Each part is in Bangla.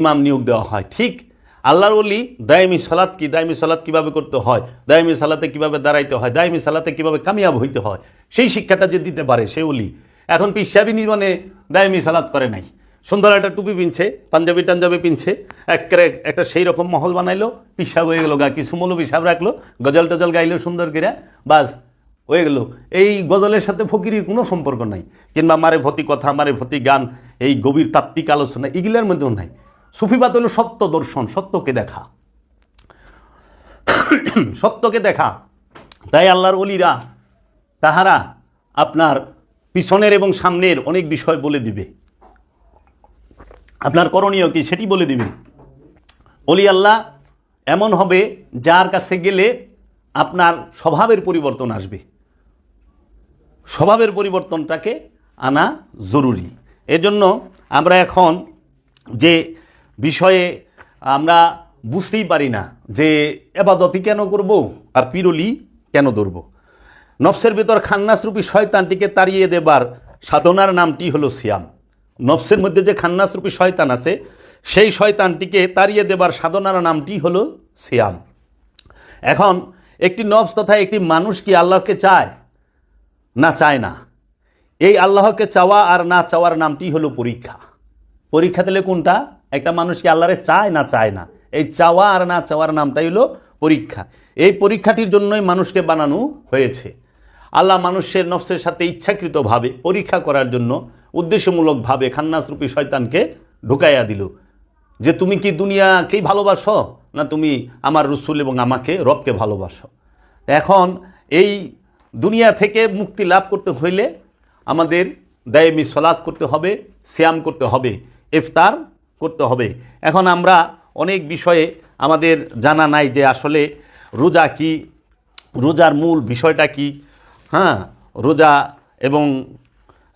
ইমাম নিয়োগ দেওয়া হয়। ঠিক আল্লাহর ওলি দায়মি সালাত কি, দায়মি সালাত কীভাবে করতে হয়, দায়মি সালাতে কীভাবে দাঁড়াইতে হয়, দায়মি সালাতে কীভাবে কামিয়াব হইতে হয়, সেই শিক্ষাটা যে দিতে পারে সে ওলি। এখন পীর সাহেব জীবনে দায়মি সালাত করে নাই, সুন্দর একটা টুপি পিনছে, পাঞ্জাবি টাঞ্জাবি পিনছে, একটা সেই রকম মহল বানাইলো, পীর সাহেব হয়ে গেলো, কিছু মৌলবী সাহেব রাখলো, গজল টজল গাইলো সুন্দর করে, বাস হয়ে গেল। এই গজলের সাথে ফকিরির কোনো সম্পর্ক নাই, কিংবা মারে ভতি কথা, মারে ভতি গান, এই গভীর তাত্ত্বিক আলোচনা এগুলোর মধ্যেও নাই। সুফিবাদ হলো সত্য দর্শন, সত্যকে দেখা, সত্যকে দেখা। তাই আল্লাহর ওলিরা তাহারা আপনার পিছনের এবং সামনের অনেক বিষয় বলে দিবে, আপনার করণীয় কি সেটি বলে দিবে। ওলি আল্লাহ এমন হবে যার কাছে গেলে আপনার স্বভাবের পরিবর্তন আসবে, স্বভাবের পরিবর্তনটাকে আনা জরুরি। এজন্য আমরা এখন যে বিষয়ে আমরা বুঝতেই পারি না যে এবাদতি কেন করব আর পিরলি কেন ধরব। নফসের ভিতর খান্নাসরূপী শয়তানটিকে তাড়িয়ে দেবার সাধনার নামটি হলো সিয়াম। নফসের মধ্যে যে খান্নাসরূপী শয়তান আছে সেই শয়তানটিকে তাড়িয়ে দেবার সাধনার নামটি হলো সিয়াম। এখন একটি নফস তথা একটি মানুষ কি আল্লাহকে চায় না চায় না? এই আল্লাহকে চাওয়া আর না চাওয়ার নামটি হলো পরীক্ষা। পরীক্ষা দিলে কোনটা? একটা মানুষ কি আল্লাহরে চায় না চায় না, এই চাওয়া আর না চাওয়ার নামটাই হলো পরীক্ষা। এই পরীক্ষাটির জন্যই মানুষকে বানানো হয়েছে। আল্লাহ মানুষের নফসের সাথে ইচ্ছাকৃতভাবে পরীক্ষা করার জন্য উদ্দেশ্যমূলকভাবে খান্নাসরূপী শয়তানকে ঢুকাইয়া দিল যে তুমি কি দুনিয়াকেই ভালোবাসো না তুমি আমার রসুল এবং আমাকে রবকে ভালোবাসো। এখন এই দুনিয়া থেকে মুক্তি লাভ করতে হইলে আমাদের দায়মি সালাত করতে হবে, সিয়াম করতে হবে, ইফতার করতে হবে। এখন আমরা অনেক বিষয়ে আমাদের জানা নাই যে আসলে রোজা কি, রোজার মূল বিষয়টা কি। হ্যাঁ, রোজা এবং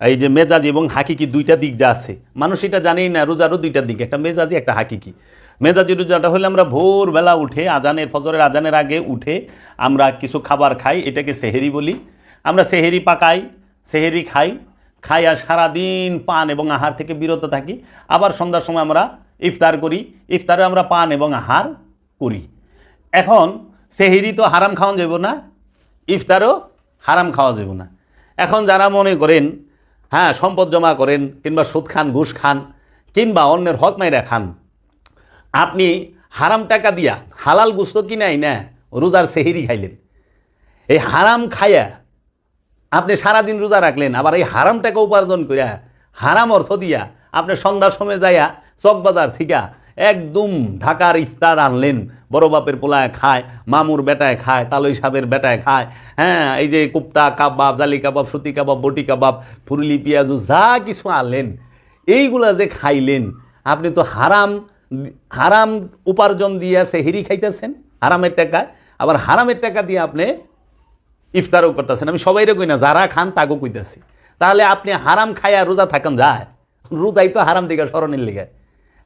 এই যে মেজাজি এবং হাকিকি দুইটা দিক যা আছে, মানুষ এটা জানেই না। রোজারও দুইটা দিক, একটা মেজাজি একটা হাকিকি। মেজাজি রোজাটা হলে আমরা ভোরবেলা উঠে আজানের ফজরের আজানের আগে উঠে আমরা কিছু খাবার খাই, এটাকে সেহেরি বলি। আমরা সেহেরি পাকাই, সেহেরি খাই আর সারাদিন পান এবং আহার থেকে বিরত থাকি। আবার সন্ধ্যার সময় আমরা ইফতার করি, ইফতারে আমরা পান এবং আহার করি। এখন সেহেরি তো হারাম খাওয়া যাব না, ইফতারও হারাম খাওয়া যাব না। এখন যারা মনে করেন হ্যাঁ সম্পদ জমা করেন কিংবা সুদ খান, ঘুষ খান কিংবা অন্যের হক মাইরা খান, আপনি হারাম টাকা দিয়া হালাল গুস্ত কিনাই না রোজার সেহেরি খাইলেন। এই হারাম খাইয়া আপনি সারাদিন রোজা রাখলেন, আবার এই হারাম টাকা উপার্জন করিয়া হারাম অর্থ দিয়া আপনি সন্ধ্যার সময় যাইয়া চকবাজার থেকে একদম ঢাকার ইফতার আনলেন। বড় বাপের পোলায় খায়, মামুর বেটায় খায়, তালই সাহেবের বেটায় খায়, হ্যাঁ এই যে কুপ্তা কাবাব, জালি কাবাব, সুতি কাবাব, বটি কাবাব, ফুরলি পেঁয়াজু যা কিছু আনলেন, এইগুলা যে খাইলেন, আপনি তো হারাম উপার্জন দিয়ে সেহেরি খাইতেছেন হারামের টাকায়, আবার হারামের টাকা দিয়ে আপনি ইফতারও করতেছেন। আমি সবাইরে কই না, যারা খান তাকেও কইতেছি। তাহলে আপনি হারাম খাইয়া রোজা থাকেন যায়, রোজাই তো হারাম দিকে স্মরণের লিগে।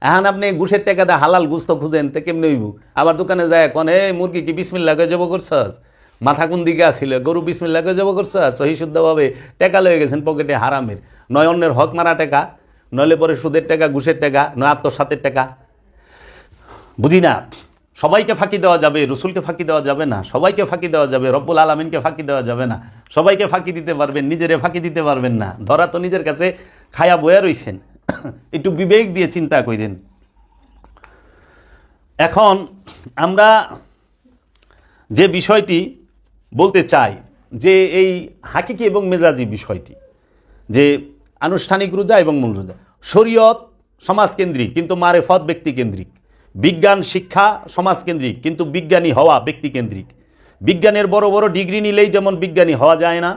এখন আপনি ঘুষের টাকা দিয়ে হালাল গুস্ত খুঁজেন তো কেমনি হইব? আবার দোকানে যায় কনে মুরগি কি বিসমিল্লাহ করে জব করছস, মাথা কোন দিকে আসিল, গরু বিসমিল্লাহ করে জব করছস, সহি শুদ্ধভাবে টাকা লয়ে গেছেন পকেটে হারামের, নয় অন্যের হক মারা টাকা, নইলে পরে সুদের টাকা, ঘুষের টাকা, নয় আত্মসাতের টাকা। বুঝি না, সবাইকে ফাঁকি দেওয়া যাবে, রসুলকে ফাঁকি দেওয়া যাবে না, সবাইকে ফাঁকি দেওয়া যাবে, রব্বুল আলামিনকে ফাঁকি দেওয়া যাবে না। সবাইকে ফাঁকি দিতে পারবেন, নিজেরে ফাঁকি দিতে পারবেন না। ধরা তো নিজের কাছে খায়া বয়া রইছেন, একটু বিবেক দিয়ে চিন্তা করেন। এখন আমরা যে বিষয়টি বলতে চাই যে এই হাকিকি এবং মেজাজি বিষয়টি, যে আনুষ্ঠানিক রোজা এবং মূল রোজা, শরীয়ত সমাজকেন্দ্রিক কিন্তু মারেফত ব্যক্তিকেন্দ্রিক, বিজ্ঞান শিক্ষা সমাজকেন্দ্রিক কিন্তু বিজ্ঞানী হওয়া ব্যক্তিকেন্দ্রিক। বিজ্ঞানের বড় বড় ডিগ্রি নিলেই যেমন বিজ্ঞানী হওয়া যায় না,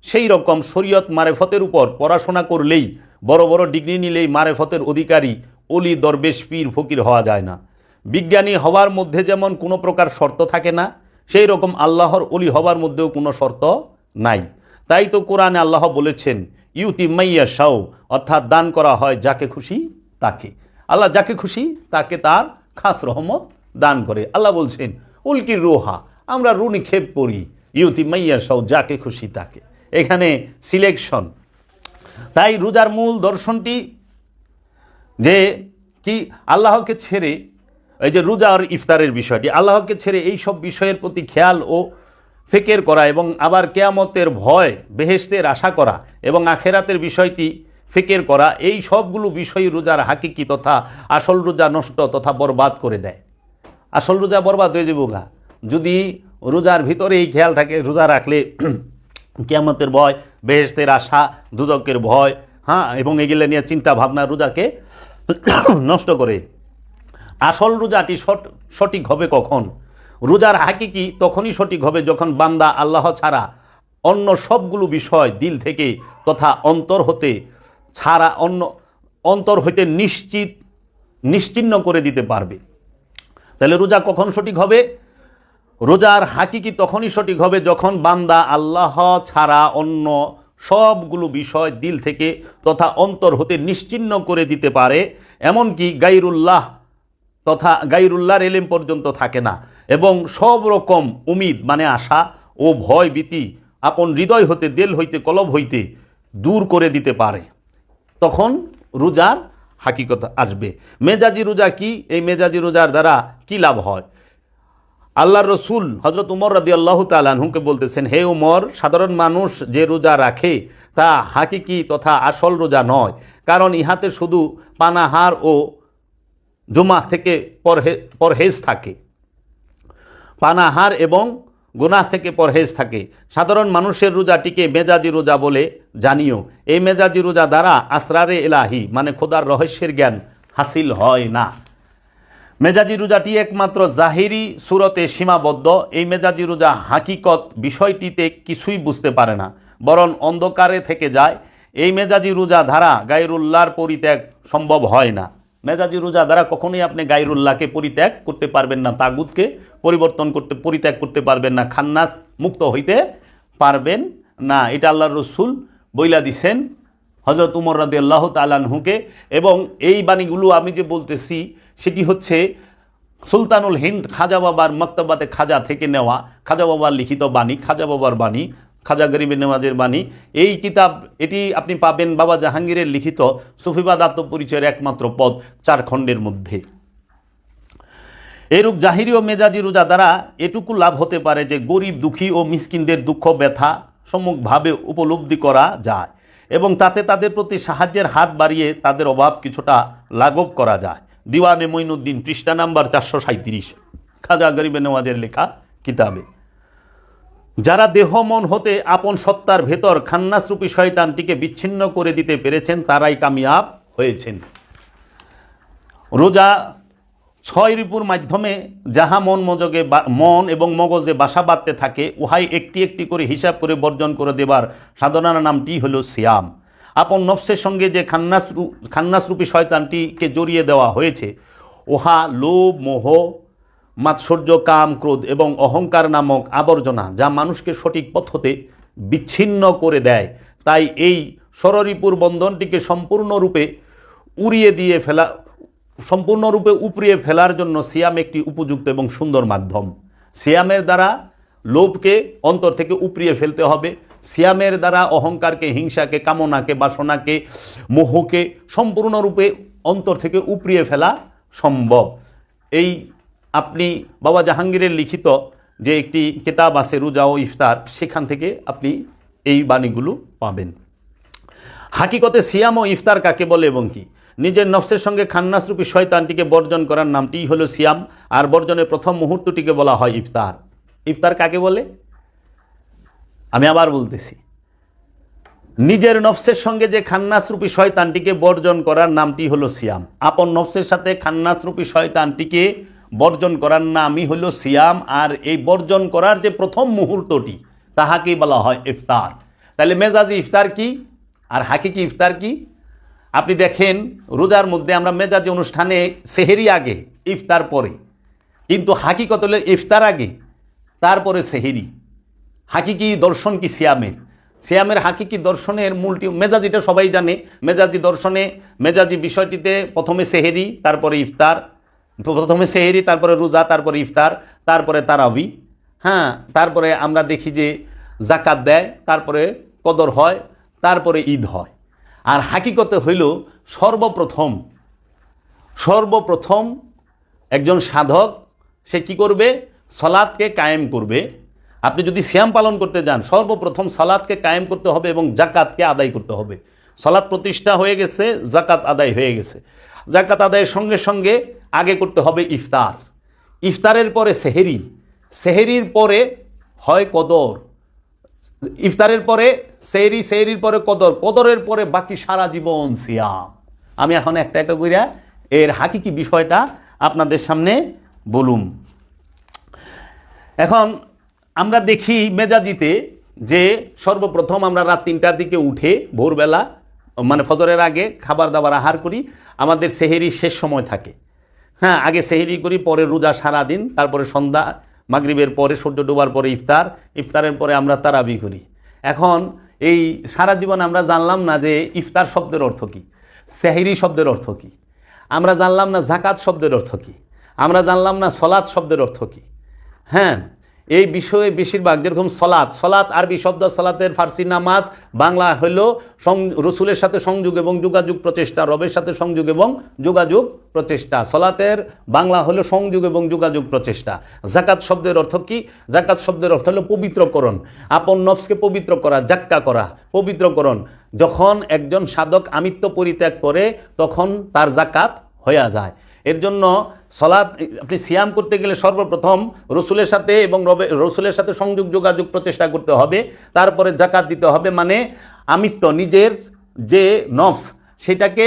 সেই রকম শরীয়ত মারেফতের উপর পড়াশোনা করলেই, বড় বড় ডিগ্রি নিলেই মারেফতের অধিকারী অলি দরবেশ পীর ফকির হওয়া যায় না। বিজ্ঞানী হওয়ার মধ্যে যেমন কোনো প্রকার শর্ত থাকে না, সেই রকম আল্লাহর অলি হওয়ার মধ্যেও কোনো শর্ত নাই। তাই তো কোরআনে আল্লাহ বলেছেন ইউতি মাইয়া শাও, অর্থাৎ দান করা হয় যাকে খুশি তাকে। আল্লাহ যাকে খুশি তাকে তার খাস রহমত দান করে। আল্লাহ বলছেন উলকির রোহা, আমরা রু নিক্ষেপ করি, ইউতি মাইয়া শাও যাকে খুশি তাকে। এখানে সিলেকশন। তাই রোজার মূল দর্শনটি যে কি আল্লাহকে ছেড়ে, এই যে রোজা আর ইফতারের বিষয়টি, আল্লাহকে ছেড়ে এই সব বিষয়ের প্রতি খেয়াল ও ফিকির করা এবং আবার কিয়ামতের ভয়, বেহেশতের আশা করা এবং আখেরাতের বিষয়টি ফিকির করা, এই সবগুলো বিষয় রোজার হাকিকি তথা আসল রোজা নষ্ট তথা বরবাদ করে দেয়। আসল রোজা বরবাদ হয়ে যাবো গা যদি রোজার ভিতরে এই খেয়াল থাকে। রোজা রাখলে কিয়ামতের ভয়, বেহেশতের আশা, দুজকের ভয়, হ্যাঁ, এবং এগুলো নিয়ে চিন্তা ভাবনা রোজাকে নষ্ট করে। আসল রোজাটি সঠিক হবে কখন? রোজার হাকিকি তখনই সঠিক হবে যখন বান্দা আল্লাহ ছাড়া অন্য সবগুলো বিষয় দিল থেকে তথা অন্তর হইতে নিশ্চিহ্ন করে দিতে পারবে। তাহলে রোজা কখন সঠিক হবে? রোজার হাকিকি তখনই সঠিক হবে যখন বান্দা আল্লাহ ছাড়া অন্য সবগুলো বিষয় দিল থেকে তথা অন্তর হতে নিশ্চিহ্ন করে দিতে পারে, এমনকি গায়রুল্লাহর এলেম পর্যন্ত থাকে না, এবং সব রকম উমিদ মানে আশা ও ভয় ভীতি আপন হৃদয় হতে, দিল হইতে, কলব হইতে দূর করে দিতে পারে। তখন রোজার হাকিকত আসবে। মেজাজি রোজা কি? এই মেজাজি রোজার দ্বারা কি লাভ হয়? আল্লাহর রসুল হজরত উমর রাদিয়াল্লাহু তাআলা আনহুকে বলতেছেন, হে উমর, সাধারণ মানুষ যে রোজা রাখে তা হাকিকি তথা আসল রোজা নয়, কারণ ইহাতে শুধু পানাহার ও জুমা থেকে পরহেজ থাকে, পানাহার এবং গুনাহ থেকে পরহেজ থাকে। সাধারণ মানুষের রোজাটিকে মেজাজি রোজা বলে জানিও। এই মেজাজি রোজা দ্বারা আসরারে এলাহি মানে খোদার রহস্যের জ্ঞান হাসিল হয় না। মেজাজি রোজাটি একমাত্র জাহিরি সুরতে সীমাবদ্ধ। এই মেজাজি রোজা হাকিকত বিষয়টিতে কিছুই বুঝতে পারে না, বরং অন্ধকারে থেকে যায়। এই মেজাজি রোজা দ্বারা গায়রুল্লাহর পরিত্যাগ সম্ভব হয় না। মেজাজি রোজা দ্বারা কখনোই আপনি গায়রুল্লাহকে পরিত্যাগ করতে পারবেন না, তাগুতকে পরিত্যাগ করতে পারবেন না, খান্নাস মুক্ত হইতে পারবেন না। এটা আল্লাহর রসুল বইলা দিছেন হজরত উমর রাদিয়াল্লাহু তাআলা আনহুকে। এবং এই বাণীগুলো আমি যে বলতেছি সেটি হচ্ছে সুলতানুল হিন্দ খাজা বাবার মক্তবাতে খাজা থেকে নেওয়া, খাজা বাবার লিখিত বাণী, খাজা বাবার বাণী, খাজা গরিবে নেওয়াজের বাণী। এই কিতাব এটি আপনি পাবেন বাবা জাহাঙ্গীরের লিখিত সুফিবাদ আত্মপরিচয়ের একমাত্র পদ 4 খণ্ডের মধ্যে। এরূপ জাহিরি ও মেজাজি রোজা দ্বারা এটুকু লাভ হতে পারে যে গরিব, দুঃখী ও মিসকিনদের দুঃখ ব্যথা সম্মুখভাবে উপলব্ধি করা যায় এবং তাতে তাদের প্রতি সাহায্যের হাত বাড়িয়ে তাদের অভাব কিছুটা লাঘব করা যায়। দিওয়ানে মঈনুদ্দিন, পৃষ্ঠা নাম্বার 437, খাজা গরিবে নেওয়াজের লেখা কিতাবে। যারা দেহ মন হতে আপন সত্তার ভেতর খান্নাসরূপী শয়তানটিকে বিচ্ছিন্ন করে দিতে পেরেছেন তারাই কামিয়াব হয়েছেন। রোজা 6 রিপুর মাধ্যমে যাহা মন এবং মগজে বাসা বাঁধতে থাকে, উহাই একটি একটি করে হিসাব করে বর্জন করে দেবার সাধনার নামটি হলো সিয়াম। আপন নফসের সঙ্গে যে খান্নাসরূপী শয়তানটিকে জড়িয়ে দেওয়া হয়েছে, উহা লোভ, মোহ, মাৎসর্য, কাম, ক্রোধ এবং অহংকার নামক আবর্জনা, যা মানুষকে সঠিক পথ হতে বিচ্ছিন্ন করে দেয়। তাই এই ষড়রিপুর বন্ধনটিকে সম্পূর্ণরূপে উপড়িয়ে ফেলার জন্য সিয়াম একটি উপযুক্ত এবং সুন্দর মাধ্যম। সিয়ামের দ্বারা লোভকে অন্তর থেকে উপড়িয়ে ফেলতে হবে। সিয়ামের দ্বারা অহংকারকে, হিংসাকে, কামনাকে, বাসনাকে, মোহকে সম্পূর্ণরূপে অন্তর থেকে উপড়িয়ে ফেলা সম্ভব। এই আপনি বাবা জাহাঙ্গীরের লিখিত যে একটি কিতাব আছে রোজা ও ইফতার, সেখান থেকে আপনি এই বাণীগুলো পাবেন। হাকিকতে সিয়াম ও ইফতার কাকে বলে এবং কি? নিজের নফসের সঙ্গে খান্নাসরূপী শয়তানটিকে বর্জন করার নামটিই হলো সিয়াম, আর বর্জনের প্রথম মুহূর্তটিকে বলা হয় ইফতার। ইফতার কাকে বলে? আমি আবার বলতেছি, নিজের নফসের সঙ্গে যে খান্নাসরূপী শয়তানটিকে বর্জন করার নামটি হলো সিয়াম। আপন নফসের সাথে খান্নাসরূপী শয়তানটিকে বর্জন করার নামই হলো সিয়াম। আর এই বর্জন করার যে প্রথম মুহূর্তটি, তাহাকেই বলা হয় ইফতার। তাহলে মেজাজি ইফতার কি আর হাকিকি ইফতার কি? আপনি দেখেন রোজার মধ্যে আমরা মেজাজি অনুষ্ঠানে সেহেরি আগে, ইফতার পরে, কিন্তু হাকিকত হলো ইফতার আগে তারপরে সেহেরি। হাকিকি দর্শন কি সিয়ামের হাকিকি দর্শনের মূলটি মেজাজিটা সবাই জানে। মেজাজি দর্শনে মেজাজি বিষয়টিতে প্রথমে সেহেরি, তারপরে ইফতার, প্রথমে সেহেরি, তারপরে রোজা, তারপরে ইফতার, তারপরে তারাবি, হ্যাঁ, তারপরে আমরা দেখি যে জাকাত দেয়, তারপরে কদর হয়, তারপরে ঈদ হয়। আর হাকিকতে হইল সর্বপ্রথম একজন সাধক সে কি করবে? সালাতকে কায়েম করবে। আপনি যদি সিয়াম পালন করতে যান, সর্বপ্রথম সালাতকে কায়েম করতে হবে এবং জাকাতকে আদায় করতে হবে। সালাত প্রতিষ্ঠা হয়ে গেছে, জাকাত আদায় হয়ে গেছে। জাকাত আদায়ের সঙ্গে সঙ্গে আগে করতে হবে ইফতার, ইফতারের পরে সেহেরি, সেহেরির পরে হয় কদর, ইফতারের পরে সেহরি, সেহরির পরে কদর, কদরের পরে বাকি সারা জীবন সিয়াম। আমি এখন একটা একটা কইরা এর হাকিকি বিষয়টা আপনাদের সামনে বলুম। এখন আমরা দেখি মেজাজিতে যে সর্বপ্রথম আমরা রাত 3টার দিকে উঠে ভোরবেলা মানে ফজরের আগে খাবার দাবার আহার করি। আমাদের সেহেরি শেষ সময় থাকে, হ্যাঁ, আগে সেহেরি করি, পরে রোজা সারাদিন, তারপরে সন্ধ্যা মাগরিবের পরে সূর্য ডোবার পরে ইফতার, ইফতারের পরে আমরা তারাবি করি। এখন এই সারা জীবন আমরা জানলাম না যে ইফতার শব্দের অর্থ কী, সেহেরি শব্দের অর্থ কী, আমরা জানলাম না জাকাত শব্দের অর্থ কী, আমরা জানলাম না সলাৎ শব্দের অর্থ কী। হ্যাঁ, এই বিষয়ে বেশিরভাগ যেরকম সলাৎ, সলাৎ আরবি শব্দ, সলাতের ফার্সি নামাজ, বাংলা হলো রসুলের সাথে সংযোগ এবং যোগাযোগ প্রচেষ্টা, রবের সাথে সংযোগ এবং যোগাযোগ প্রচেষ্টা। সলাতের বাংলা হলো সংযোগ এবং যোগাযোগ প্রচেষ্টা। জাকাত শব্দের অর্থ কি? জাকাত শব্দের অর্থ হলো পবিত্রকরণ, আপন নফসকে পবিত্র করা, জাক্কা করা, পবিত্রকরণ। যখন একজন সাধক আমিত্ব পরিত্যাগ করে তখন তার জাকাত হয়ে যায়। এর জন্য সলাৎ, আপনি সিয়াম করতে গেলে সর্বপ্রথম রসুলের সাথে এবং রসুলের সাথে সংযোগ যোগাযোগ প্রচেষ্টা করতে হবে, তারপরে জাকাত দিতে হবে। মানে আমিত্ব, নিজের যে নফস সেটাকে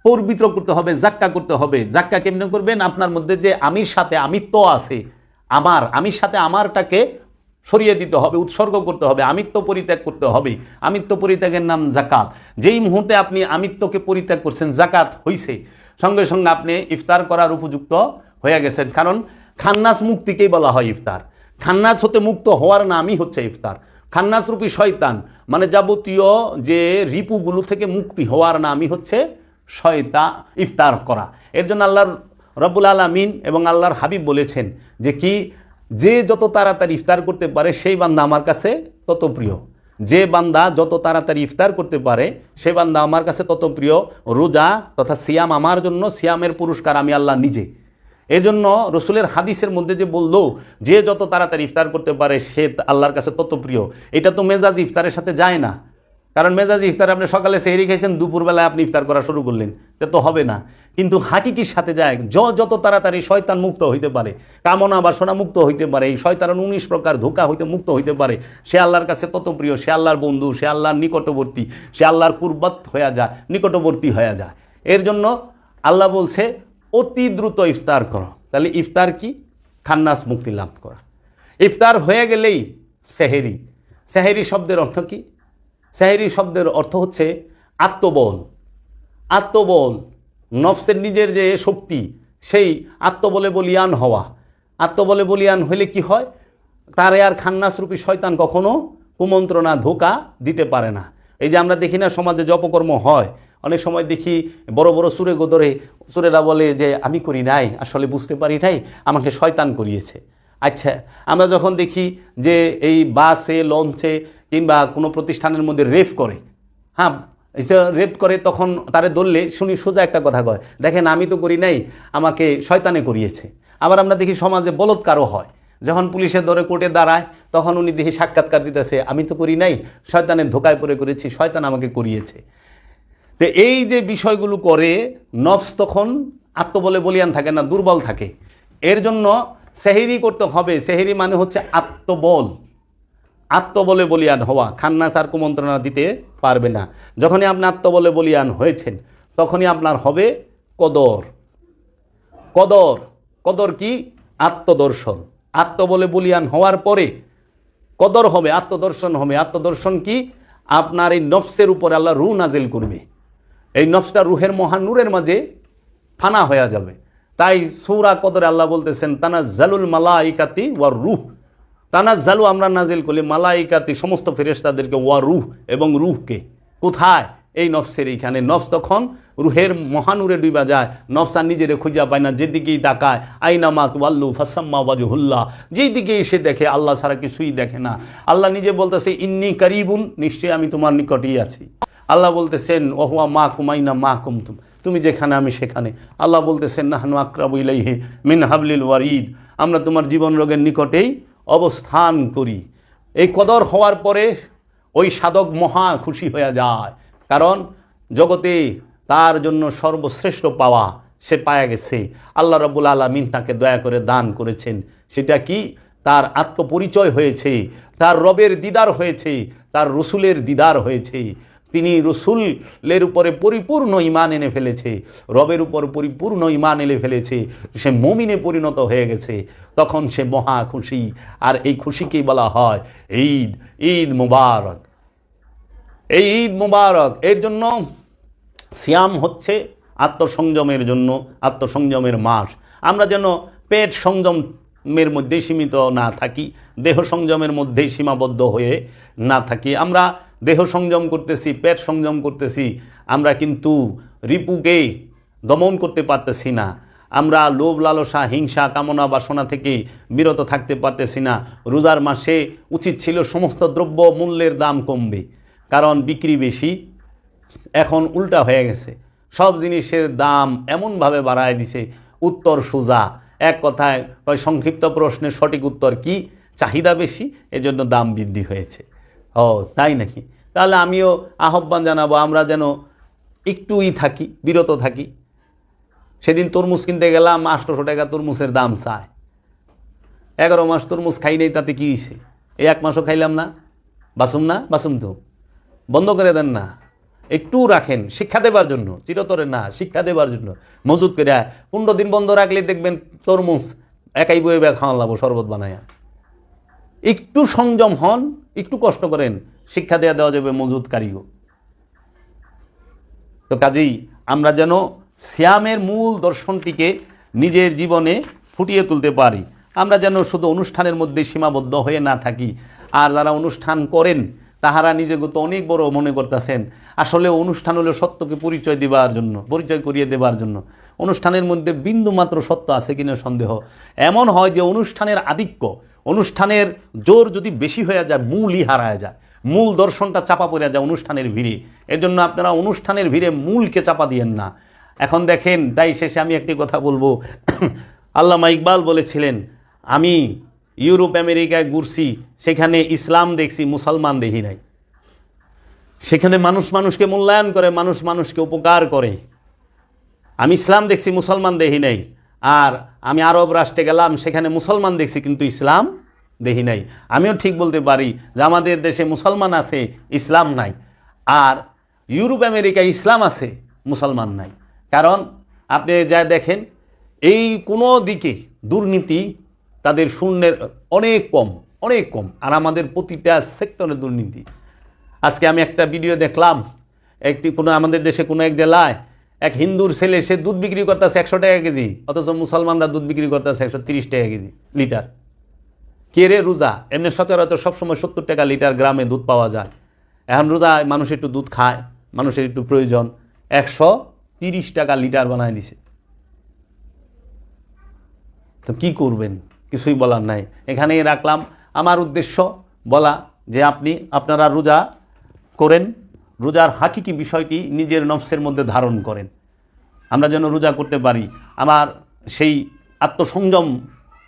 পবিত্র করতে হবে, জাক্কা করতে হবে। জাক্কা কেমনে করবেন? আপনার মধ্যে যে আমির সাথে আমিত্ব আছে, আমির সাথে আমারটাকে সরিয়ে দিতে হবে, উৎসর্গ করতে হবে, আমিত্ব পরিত্যাগ করতে হবে। আমিত্ব পরিত্যাগের নাম জাকাত। যেই মুহূর্তে আপনি আমিত্বকে পরিত্যাগ করছেন, জাকাত হইছে, সঙ্গে সঙ্গে আপনি ইফতার করার উপযুক্ত হয়ে গেছেন। কারণ খান্নাস মুক্তিকেই বলা হয় ইফতার। খান্নাস হতে মুক্ত হওয়ার নামই হচ্ছে ইফতার। খান্নাস রূপী শয়তান মানে যাবতীয় যে রিপুগুলো থেকে মুক্তি হওয়ার নামই হচ্ছে ইফতার করা। এর জন্য আল্লাহর রব্বুল আলামিন এবং আল্লাহর হাবিব বলেছেন যে কি, যে যত তাড়াতাড়ি ইফতার করতে পারে সেই বান্দা আমার কাছে তত প্রিয়। যে বান্দা যত তাড়াতাড়ি ইফতার করতে পারে সে বান্দা আমার কাছে তত প্রিয়। রোজা তথা সিয়াম আমার জন্য, সিয়ামের পুরস্কার আমি আল্লাহ নিজে। এর জন্য রসুলের হাদিসের মধ্যে যে বললো যে যত তাড়াতাড়ি ইফতার করতে পারে সে আল্লাহর কাছে তত প্রিয়, এটা তো মেজাজ ইফতারের সাথে যায় না। কারণ মেজাজি ইফতারে আপনি সকালে সেহরি খাইছেন, দুপুরবেলায় আপনি ইফতার করা শুরু করলেন, তো হবে না। কিন্তু হাকিকির সাথে যায়, যত তাড়াতাড়ি শয়তান মুক্ত হইতে পারে, কামনা বাসনা মুক্ত হইতে পারে, এই শয়তানের 19 প্রকার ধোঁকা হইতে মুক্ত হইতে পারে, সে আল্লাহর কাছে তত প্রিয়, সে আল্লাহর বন্ধু, সে আল্লাহর নিকটবর্তী, সে আল্লাহর কুরবাত হয়ে যায়, নিকটবর্তী হয়ে যায়। এর জন্য আল্লাহ বলছে অতি দ্রুত ইফতার করো। তাহলে ইফতার কি? খান্নাস মুক্তি লাভ করা। ইফতার হয়ে গেলেই সেহেরি। সেহেরি শব্দের অর্থ কি? সেহেরি শব্দের অর্থ হচ্ছে আত্মবল। আত্মবল, নফসের নিজের যে শক্তি, সেই আত্মবলে বলিয়ান হওয়া। আত্মবলে বলিয়ান হলে কি হয়? তারে আর খান্নাসরূপী শয়তান কখনো কুমন্ত্রণা, ধোঁকা দিতে পারে না। এই যে আমরা দেখি না সমাজে যে অপকর্ম হয়, অনেক সময় দেখি বড় বড় সুরে গোদরে সুরেরা বলে যে আমি করি নাই, আসলে বুঝতে পারি নাই, আমাকে শয়তান করিয়েছে। আচ্ছা, আমরা যখন দেখি যে এই বাসে, লঞ্চে কিংবা কোনো প্রতিষ্ঠানের মধ্যে রেপ করে, হ্যাঁ রেপ করে, তখন তারে ধরলে শুনি সোজা একটা কথা কয়, দেখেন আমি তো করি নাই, আমাকে শয়তানে করিয়েছে। আবার আমরা দেখি সমাজে বলৎকারও হয়, যখন পুলিশের ধরে কোর্টে দাঁড়ায় তখন উনি দেখি সাক্ষাৎকার দিতেছে, আমি তো করি নাই, শয়তানের ধোকায় পড়ে করেছি, শয়তান আমাকে করিয়েছে। তো এই যে বিষয়গুলো করে নফস তখন আত্মবলে বলিয়ান থাকে না, দুর্বল থাকে। এর জন্য সেহেরি করতে হবে। সেহেরি মানে হচ্ছে আত্মবল, আত্মবলে বলিয়ান হওয়া। খান্নাস আর কুমন্ত্রণা দিতে পারবে না। যখনই আপনি আত্মবলে বলিয়ান হয়েছেন তখনই আপনার হবে কদর। কদর, কদর কি? আত্মদর্শন। আত্মবলে বলিয়ান হওয়ার পরে কদর হবে, আত্মদর্শন হবে। আত্মদর্শন কি? আপনার এই নফসের উপরে আল্লাহ রূহ নাজিল করবে। এই নফসটা রুহের মহানূরের মাঝে ফানা হয়ে যাবে। তাই সূরা কদরে আল্লাহ বলতেছেন তানাজ্জালুল মালাইকাতি ওয়া রূহ। তানাজ্জালু আমরা নাজিল করি, মালাইকাতি সমস্ত ফেরেশতাদেরকে, ওয়া রূহ এবং রূহকে। কোথায়? এই নফসের এইখানে। নফস তখন রুহের মহানূরে ডুবা যায়, নফস আর নিজেরে খুঁজা পায় না, যেদিকেই তাকায় আইনামা তুওয়াল্লু ফাসাম্মা ওয়াজহুল্লাহ, যেই দিকেই সে দেখে আল্লাহ ছাড়া কিছুই দেখে না। আল্লাহ নিজে বলতেছে ইন্নী কারিবুন, নিশ্চয়ই আমি তোমার নিকটেই আছি। আল্লাহ বলতেছেন ওহুয়া মা কুমাইনা মা কুমতুম, তুমি যেখানে আমি সেখানে। আল্লাহ বলতেছেন নাহনু আকরাবু ইলাইহি মিন হাবলিল ওয়ারিদ, আমরা তোমার জীবন রোগের নিকটেই অবস্থান করি। এই কদর হওয়ার পরে ওই সাধক মহা খুশি হয়ে যায়, কারণ জগতে তার জন্য সর্বশ্রেষ্ঠ পাওয়া সে পায়া গেছে। আল্লাহ রাব্বুল আলামিন তাকে দয়া করে দান করেছেন। সেটা কি? তার আত্মপরিচয় হয়েছে, তার রবের দিদার হয়েছে, তার রসুলের দিদার হয়েছে। তিনি রসুলের উপরে পরিপূর্ণ ঈমান এনে ফেলেছে, রবের উপর পরিপূর্ণ ঈমান এনে ফেলেছে, সে মুমিনে পরিণত হয়ে গেছে। তখন সে মহা খুশি। আর এই খুশিকেই বলা হয় ঈদ। ঈদ মুবারক, এই ঈদ মুবারক। এর জন্য সিয়াম হচ্ছে আত্মসংযমের জন্য, আত্মসংযমের মাস। আমরা যেন পেট সংযমের মধ্যেই সীমিত না থাকি, দেহ সংযমের মধ্যেই সীমাবদ্ধ হয়ে না থাকি। আমরা দেহ সংযম করতেছি, পেট সংযম করতেছি, আমরা কিন্তু রিপুকে দমন করতে পারতেছি না। আমরা লোভ লালসা হিংসা কামনা বাসনা থেকে বিরত থাকতে পারতেছি না। রোজার মাসে উচিত ছিল সমস্ত দ্রব্য মূল্যের দাম কমবে, কারণ বিক্রি বেশি। এখন উল্টা হয়ে গেছে, সব জিনিসের দাম এমনভাবে বাড়ায় দিছে, উত্তর সোজা। এক কথায় সংক্ষিপ্ত প্রশ্নের সঠিক উত্তর কি? চাহিদা বেশি, এজন্য দাম বৃদ্ধি হয়েছে। ও তাই নাকি? তাহলে আমিও আহ্বান জানাবো আমরা যেন একটুই থাকি, বিরত থাকি। সেদিন তরমুজ কিনতে গেলাম, 800 টাকা তরমুজের দাম চায়। 11 মাস তরমুজ খাই নেই, তাতে কী হয়েছে? এই 1 মাসও খাইলাম না, বাসুম না? বাসুম তো। বন্ধ করে দেন না, একটু রাখেন শিক্ষা দেবার জন্য, চিরতরে না, শিক্ষা দেবার জন্য মজুদ করে। 15 দিন বন্ধ রাখলে দেখবেন তরমুজ একাই বয়ে বেয়ে খাওয়া লাগবো শরবত বানায়া। একটু সংযম হন, একটু কষ্ট করেন, শিক্ষা দেওয়া যাবে মজুদকারীও। তো কাজেই আমরা যেন সিয়ামের মূল দর্শনটিকে নিজের জীবনে ফুটিয়ে তুলতে পারি। আমরা যেন শুধু অনুষ্ঠানের মধ্যে সীমাবদ্ধ হয়ে না থাকি। আর যারা অনুষ্ঠান করেন তাহারা নিজেকে তো অনেক বড় মনে করতেছেন। আসলে অনুষ্ঠান হলো সত্যকে পরিচয় দেওয়ার জন্য, পরিচয় করিয়ে দেওয়ার জন্য। অনুষ্ঠানের মধ্যে বিন্দুমাত্র সত্য আছে কিনা সন্দেহ। এমন হয় যে অনুষ্ঠানের আধিক্য, অনুষ্ঠানের জোর যদি বেশি হয়ে যায়, মূলই হারায় যায়, মূল দর্শনটা চাপা পড়ে যায় অনুষ্ঠানের ভিড়ে। এর জন্য আপনারা অনুষ্ঠানের ভিড়ে মূলকে চাপা দিয়েন না। এখন দেখেন, তাই শেষে আমি একটি কথা বলবো। আল্লামা ইকবাল বলেছিলেন, আমি ইউরোপ আমেরিকায় ঘুরছি, সেখানে ইসলাম দেখছি, মুসলমান দেখি নাই। সেখানে মানুষ মানুষকে মূল্যায়ন করে, মানুষ মানুষকে উপকার করে। আমি ইসলাম দেখছি, মুসলমান দেখি নাই। আর আমি আরব রাষ্ট্রে গেলাম, সেখানে মুসলমান দেখছি কিন্তু ইসলাম দেখি নাই। আমিও ঠিক বলতে পারি যে আমাদের দেশে মুসলমান আছে, ইসলাম নাই। আর ইউরোপ আমেরিকায় ইসলাম আছে, মুসলমান নাই। কারণ আপনি যা দেখেন, এই কোনো দিকে দুর্নীতি তাদের শূন্যের অনেক কম, অনেক কম। আর আমাদের প্রতিটা সেক্টরে দুর্নীতি। আজকে আমি একটা ভিডিও দেখলাম, আমাদের দেশে কোনো এক জেলায় এক হিন্দুর ছেলে, সে দুধ বিক্রি করতেছে 100 টাকা কেজি, অথচ মুসলমানরা দুধ বিক্রি করতেছে 130 টাকা কেজি লিটার। কে রে? রোজা। এমনি সচরাচর সবসময় 70 টাকা লিটার গ্রামে দুধ পাওয়া যায়। এখন রোজায় মানুষ একটু দুধ খায়, মানুষের একটু প্রয়োজন, 130 টাকা লিটার বানায় দিছে। তো কি করবেন? কিছুই বলার নাই। এখানেই রাখলাম। আমার উদ্দেশ্য বলা যে আপনারা রোজা করেন, রোজার হাকিকি বিষয়টি নিজের নফসের মধ্যে ধারণ করেন। আমরা যেন রোজা করতে পারি, আমার সেই আত্মসংযম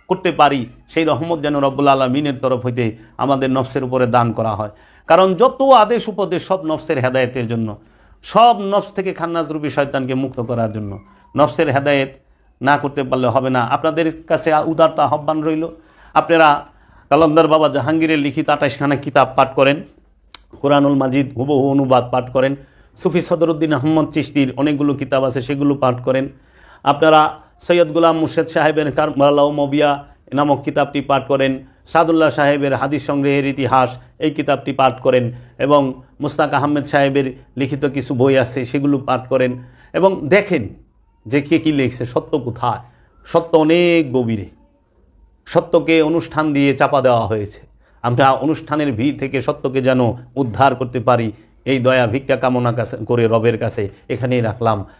করতে পারি, সেই রহমত যেন রব্বুল আলামিনের তরফ হইতে আমাদের নফসের উপরে দান করা হয়। কারণ যত আদেশ উপদেশ সব নফসের হেদায়েতের জন্য, সব নফস থেকে খান্নাজ রূপী শয়তানকে মুক্ত করার জন্য। নফসের হেদায়েত না করতে পারলে হবে না। আপনাদের কাছে উদারতা আহ্বান রইল, আপনারা কালন্দার বাবা জাহাঙ্গীরের লিখিত 28খানা কিতাব পাঠ করেন, কোরআনুল মাজিদ হুবহু অনুবাদ পাঠ করেন, সুফি সদরুদ্দিন আহমদ চিশতির অনেকগুলো কিতাব আছে, সেগুলো পাঠ করেন। আপনারা সৈয়দ গোলাম মুর্শেদ সাহেবের কারবালাউ মবিয়া নামক কিতাবটি পাঠ করেন, সাদুল্লাহ সাহেবের হাদিস সংগ্রহের ইতিহাস এই কিতাবটি পাঠ করেন, এবং মুস্তাক আহমেদ সাহেবের লিখিত কিছু বই আছে, সেগুলো পাঠ করেন। এবং দেখেন যে কে কী লিখছে, সত্য কোথায়। সত্য অনেক গভীরে, সত্যকে অনুষ্ঠান দিয়ে চাপা দেওয়া হয়েছে। আমরা অনুষ্ঠানের ভিড় থেকে সত্যকে যেন উদ্ধার করতে পারি, এই দয়া ভিক্ষা কামনা করে রবের কাছে এখানেই রাখলাম।